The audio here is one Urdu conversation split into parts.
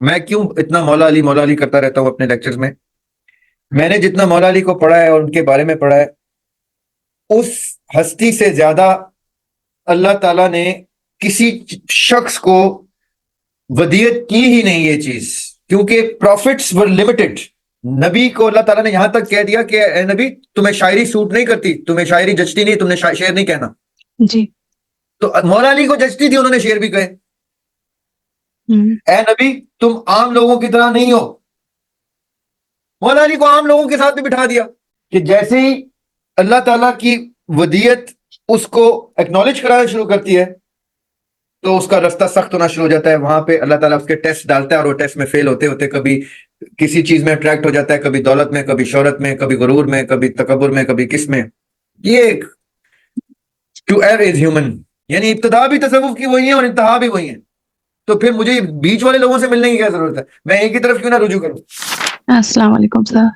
میں کیوں اتنا مولا علی کرتا رہتا ہوں اپنے لیکچرز میں؟ میں نے جتنا مولا علی کو پڑھا ہے اور ان کے بارے میں پڑھا ہے، اس ہستی سے زیادہ اللہ تعالیٰ نے کسی شخص کو ودیت کی ہی نہیں یہ چیز، کیونکہ پروفٹس ور لمیٹڈ۔ نبی کو اللہ تعالیٰ نے یہاں تک کہہ دیا کہ اے نبی تمہیں شاعری سوٹ نہیں کرتی، تمہیں شاعری جچتی نہیں، تم نے شعر نہیں کہنا۔ جی تو مولا علی کو جچتی تھی، انہوں نے شعر بھی کہے۔ اے نبی تم عام لوگوں کی طرح نہیں ہو، مولا علی کو عام لوگوں کے ساتھ بھی بٹھا دیا کہ جیسے ہی اللہ تعالیٰ کی ودیت اس کو ایکنالج کرانا شروع کرتی ہے تو اس کا رستہ سخت ہونا شروع ہو جاتا ہے۔ وہاں پہ اللہ تعالیٰ اس کے ٹیسٹ ڈالتا ہے اور وہ ٹیسٹ میں فیل ہوتے ہوتے کبھی کسی چیز میں اٹریکٹ ہو جاتا ہے، کبھی دولت میں، کبھی شہرت میں، کبھی غرور میں، کبھی تکبر میں، کبھی کس میں۔ یہ ٹو ایئر از ہیومن، یعنی ابتدا بھی تصوف کی وہی ہے اور انتہا بھی وہی ہے۔ تو پھر مجھے بیچ والے لوگوں سے ملنے کی کیا ضرورت ہے؟ میں ایک ہی طرف کیوں نہ رجوع کروں؟ السلام علیکم سر۔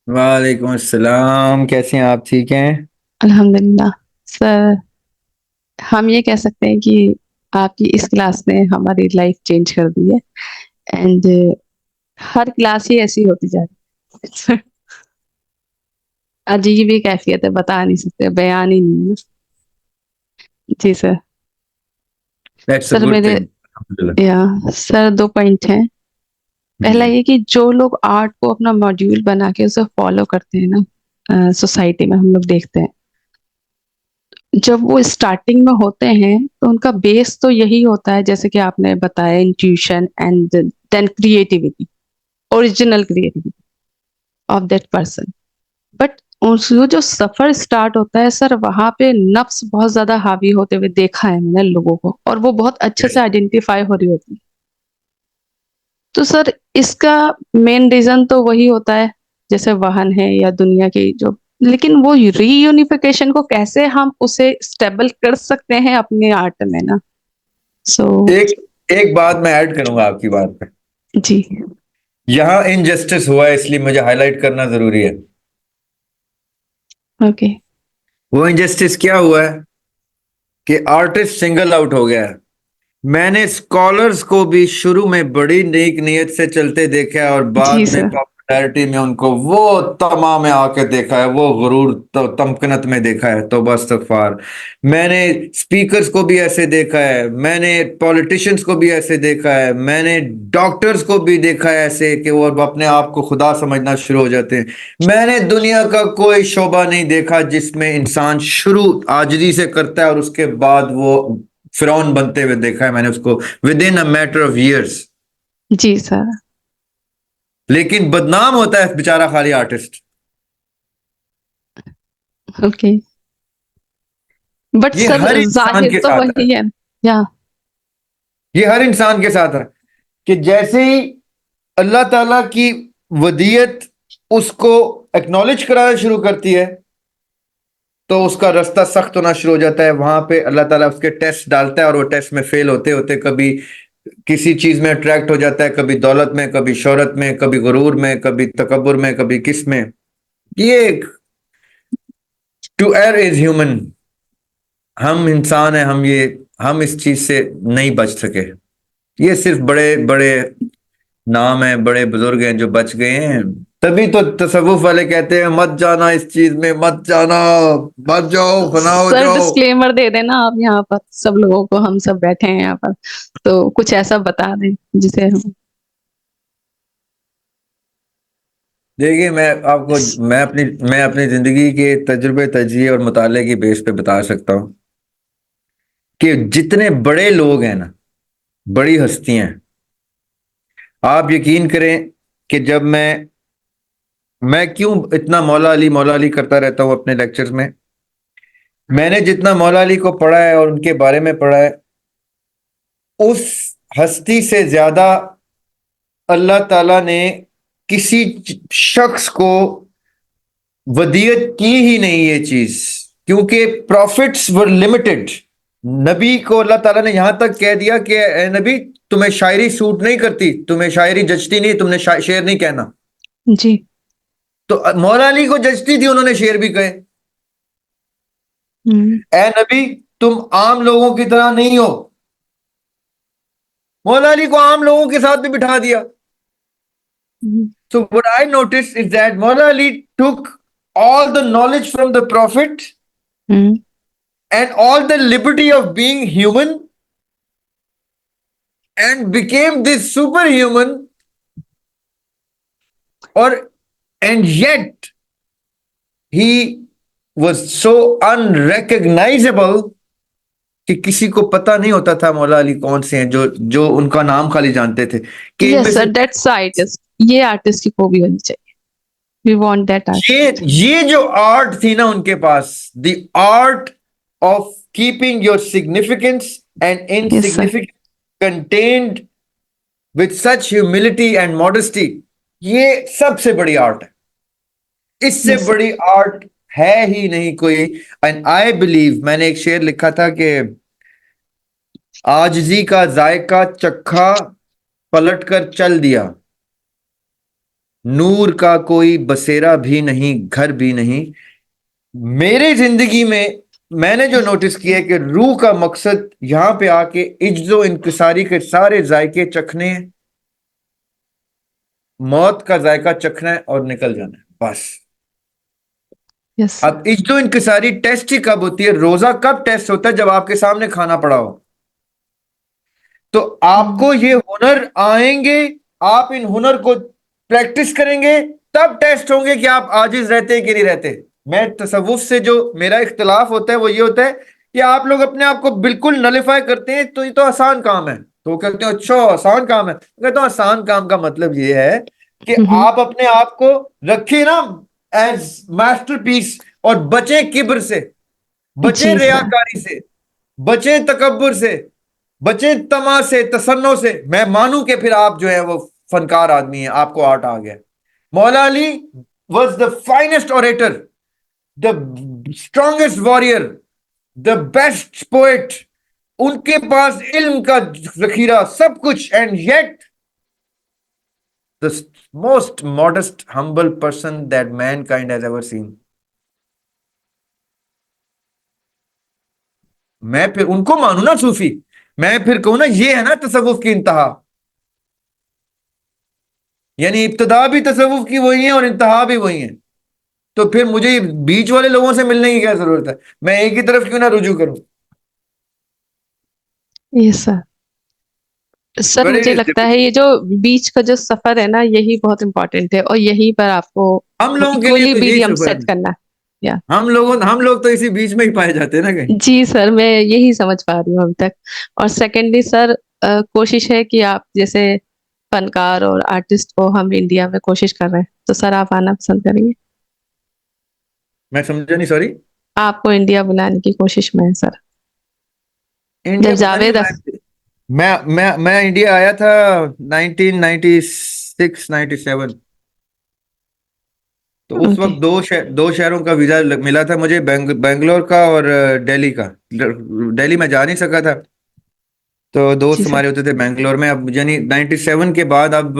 وعلیکم السلام، کیسے ہیں آپ؟ ٹھیک ہیں الحمدللہ سر، ہم یہ کہہ سکتے ہیں کہ آپ کی اس کلاس نے ہماری لائف چینج کر دی ہے، اینڈ ہر کلاس ہی ایسی ہوتی جا رہی ہے۔ عجیب ہی کیفیت ہے، بتا نہیں سکتے، بیان ہی نہیں ہے۔ جی سر۔ That's a سر good میرے thing. الحمدللہ۔ سر 2 پوائنٹ ہیں۔ پہلا یہ کہ جو لوگ آرٹ کو اپنا ماڈیول بنا کے اسے فالو کرتے ہیں نا، سوسائٹی میں ہم لوگ دیکھتے ہیں جب وہ اسٹارٹنگ میں ہوتے ہیں تو ان کا بیس تو یہی ہوتا ہے، جیسے کہ آپ نے بتایا، intuition and then creativity, original creativity of that person. But جو سفر اسٹارٹ ہوتا ہے سر، وہاں پہ نفس بہت زیادہ حاوی ہوتے ہوئے دیکھا ہے میں نے لوگوں کو، اور وہ بہت اچھے سے آئیڈینٹیفائی ہو رہی ہوتی ہے۔ تو سر اس کا مین ریزن تو وہی ہوتا ہے جیسے وہن ہے یا دنیا کی جو، لیکن وہ ری یونیفیکیشن کو کیسے ہم اسے اسٹیبل کر سکتے ہیں اپنے آرٹ میں نا۔ سو ایک بات میں ایڈ کروں گا آپ کی بات پہ۔ جی یہاں انجسٹس ہوا ہے، اس لیے مجھے ہائی لائٹ کرنا ضروری ہے۔ اوکے۔ وہ انجسٹس کیا ہوا ہے کہ آرٹسٹ سنگل آؤٹ ہو گیا ہے۔ میں نے اسکالرز کو بھی شروع میں بڑی نیک نیت سے چلتے دیکھا ہے، اور بعد جی میں سر۔ پاپولیرٹی میں ان کو وہ تما میں آ کے دیکھا ہے، وہ غرور تمکنت میں دیکھا ہے۔ توبہ استغفار۔ میں نے اسپیکرز کو بھی ایسے دیکھا ہے، میں نے پولیٹیشینز کو بھی ایسے دیکھا ہے، میں نے ڈاکٹرز کو بھی دیکھا ہے ایسے کہ وہ اپنے آپ کو خدا سمجھنا شروع ہو جاتے ہیں۔ میں نے دنیا کا کوئی شعبہ نہیں دیکھا جس میں انسان شروع عاجزی سے کرتا ہے اور اس کے بعد وہ فرعون بنتے ہوئے دیکھا ہے میں نے اس کو with in a matter of years. جی سر۔ لیکن بدنام ہوتا ہے بیچارہ خالی آرٹسٹ۔ اوکے۔ بٹ یہ سر ہر انسان ظاہر کے تو ساتھ ہے، وہی ہے۔ یا یہ ہر انسان کے ساتھ ہے کہ جیسے ہی اللہ تعالیٰ کی ودیت اس کو ایکنالج کرانا شروع کرتی ہے تو اس کا رستہ سخت ہونا شروع ہو جاتا ہے۔ وہاں پہ اللہ تعالیٰ اس کے ٹیسٹ ڈالتا ہے اور وہ ٹیسٹ میں فیل ہوتے ہوتے کبھی کسی چیز میں اٹریکٹ ہو جاتا ہے، کبھی دولت میں، کبھی شہرت میں، کبھی غرور میں، کبھی تکبر میں، کبھی کس میں۔ یہ ٹو ایئر از ہیومن، ہم انسان ہیں، ہم اس چیز سے نہیں بچ سکے۔ یہ صرف بڑے بڑے نام ہیں، بڑے بزرگ ہیں جو بچ گئے ہیں۔ تبھی تو تصوف والے کہتے ہیں مت جانا اس چیز میں، مت جانا، مت جاؤ، فنا ہو سر جاؤ۔ ڈسکلیمر دے دینا آپ یہاں پر سب لوگوں کو، ہم سب بیٹھے ہیں یہاں پر، تو کچھ ایسا بتا دیں جسے ہم دیکھیے میں آپ کو میں اپنی زندگی کے تجربے، تجزیے اور مطالعے کی بیس پہ بتا سکتا ہوں کہ جتنے بڑے لوگ ہیں نا، بڑی ہستیاں، آپ یقین کریں کہ جب میں کیوں اتنا مولا علی کرتا رہتا ہوں اپنے لیکچرز میں؟ میں نے جتنا مولا علی کو پڑھا ہے اور ان کے بارے میں پڑھا ہے، اس ہستی سے زیادہ اللہ تعالیٰ نے کسی شخص کو ودیت کی ہی نہیں یہ چیز، کیونکہ پروفٹس ور لمیٹڈ۔ نبی کو اللہ تعالیٰ نے یہاں تک کہہ دیا کہ اے نبی تمہیں شاعری سوٹ نہیں کرتی، تمہیں شاعری جچتی نہیں، تم نے شعر نہیں کہنا۔ جی تو مولا علی کو جچتی تھی، انہوں نے شعر بھی کہے۔ اے نبی تم عام لوگوں کی طرح نہیں ہو، مولا علی کو عام لوگوں کے ساتھ بھی بٹھا دیا. So what I noticed is that Maula Ali took all the knowledge from the Prophet and all the liberty of being human and became this superhuman, and yet he was so unrecognizable کہ کسی کو پتا نہیں ہوتا تھا مولا علی کون سے ہیں, جو ان کا نام خالی جانتے تھے کہ ان میں Yes, سے sir, that's artist. یہ آرٹسٹ کی خوبی ہونی چاہیے. We want that artist. یہ جو آرٹ تھی نا ان کے پاس, the art of keeping your significance and insignificance contained with such humility and modesty, یہ سب سے بڑی آرٹ ہے. اس سے بڑی آرٹ ہے ہی نہیں کوئی. اینڈ آئی بلیو, میں نے ایک شعر لکھا تھا کہ عاجزی کا ذائقہ چکھا پلٹ کر چل دیا, نور کا کوئی بسیرا بھی نہیں گھر بھی نہیں. میرے زندگی میں نے جو نوٹس کیا ہے کہ روح کا مقصد یہاں پہ آ کے عجز و انکساری کے سارے ذائقے چکھنے ہیں, موت کا ذائقہ چکھنا ہے اور نکل جانا ہے بس. Yes. اب عجز و انکساری ٹیسٹ ہی کب ہوتی ہے؟ روزہ کب ٹیسٹ ہوتا ہے؟ جب آپ کے سامنے کھانا پڑا ہو. تو آپ کو یہ ہنر آئیں گے, آپ ان ہنر کو پریکٹس کریں گے, تب ٹیسٹ ہوں گے کہ آپ عاجز رہتے کہ نہیں رہتے. میں تصوف سے جو میرا اختلاف ہوتا ہے وہ یہ ہوتا ہے کہ آپ لوگ اپنے آپ کو بالکل نلیفائی کرتے ہیں, تو یہ تو آسان کام ہے. تو وہ کہتے ہیں اچھا آسان کام ہے. کہتا ہوں آسان کام کا مطلب یہ ہے کہ آپ اپنے آپ کو رکھیں نا ایز ماسٹر پیس, اور بچیں کبر سے, بچیں ریاکاری سے, بچیں تکبر سے, بچیں طمع سے, تصنع سے. میں مانوں کہ پھر آپ جو ہے وہ فنکار آدمی ہیں, آپ کو آرٹ آ گیا. Maula Ali was the finest orator, the strongest warrior, the best poet. ان کے پاس علم کا ذخیرہ سب کچھ, and yet the most modest, humble person that mankind has ever seen. میں پھر ان کو مانوں نا صوفی, میں پھر کہوں نا یہ ہے نا تصوف کی انتہا. یعنی ابتدا بھی تصوف کی وہی ہے اور انتہا بھی وہی ہے. تو پھر مجھے بیچ والے لوگوں سے ملنے کی کیا ضرورت ہے؟ میں ایک ہی طرف کیوں نہ رجوع کروں. Yes, sir. سر مجھے لگتا ہے یہ جو بیچ کا جو سفر ہے نا, یہی بہت امپورٹنٹ ہے, اور یہی پر آپ کو ہم لوگوں کے لیے تو یہی سفر سیٹ کرنا ہے. ہم لوگ تو اسی بیچ میں ہی پائے جاتے ہیں نا کہیں. جی سر, میں یہی سمجھ پا رہی ہوں ابھی تک. اور سیکنڈلی سر, کوشش ہے کہ آپ جیسے فنکار اور آرٹسٹ کو ہم انڈیا میں کوشش کر رہے ہیں, تو سر آپ آنا پسند کریں گے؟ میں سمجھا نہیں, سوری. آپ کو انڈیا بلانے کی کوشش میں ہے سر. جب جاوید میں انڈیا آیا تھا 1996-97. تو اس وقت دو شہروں کا ویزا ملا تھا مجھے, بنگلور کا اور دہلی کا. دہلی میں جا نہیں سکا تھا, تو دوست ہمارے ہوتے تھے بنگلور میں. اب یعنی 97 کے بعد اب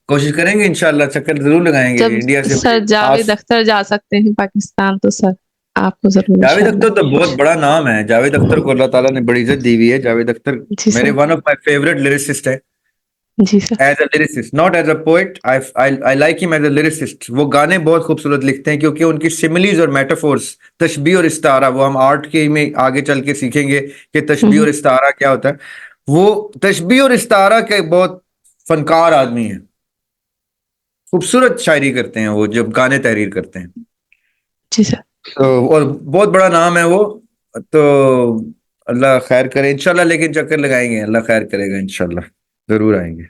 کوشش کریں گے انشاءاللہ, چکر ضرور لگائیں گے انڈیا سے. سر جاوید اختر جا سکتے ہیں پاکستان, تو سر آپ کو ضرور. جاوید اختر تو بہت بڑا نام ہے. جاوید اختر کو اللہ تعالیٰ نے بڑی عزت دی ہوئی ہے. جاوید اختر میرے one of my favourite lyricist ہے. جی sir. As a lyricist, not as a poet. I like him as a lyricist. وہ گانے بہت خوبصورت لکھتے ہیں کیونکہ ان کی سملیز اور میٹافورس, تشبیہ اور استعارہ, وہ ہم آرٹ کے میں آگے چل کے سیکھیں گے کہ تشبیہ اور استعارہ کیا ہوتا ہے. وہ تشبیہ اور استعارہ کے بہت فنکار آدمی ہیں, خوبصورت شاعری کرتے ہیں وہ جب گانے تحریر کرتے ہیں. جی سر. اور بہت بڑا نام ہے وہ. تو اللہ خیر کرے انشاءاللہ, لیکن چکر لگائیں گے, اللہ خیر کرے گا انشاءاللہ, ضرور آئیں گے.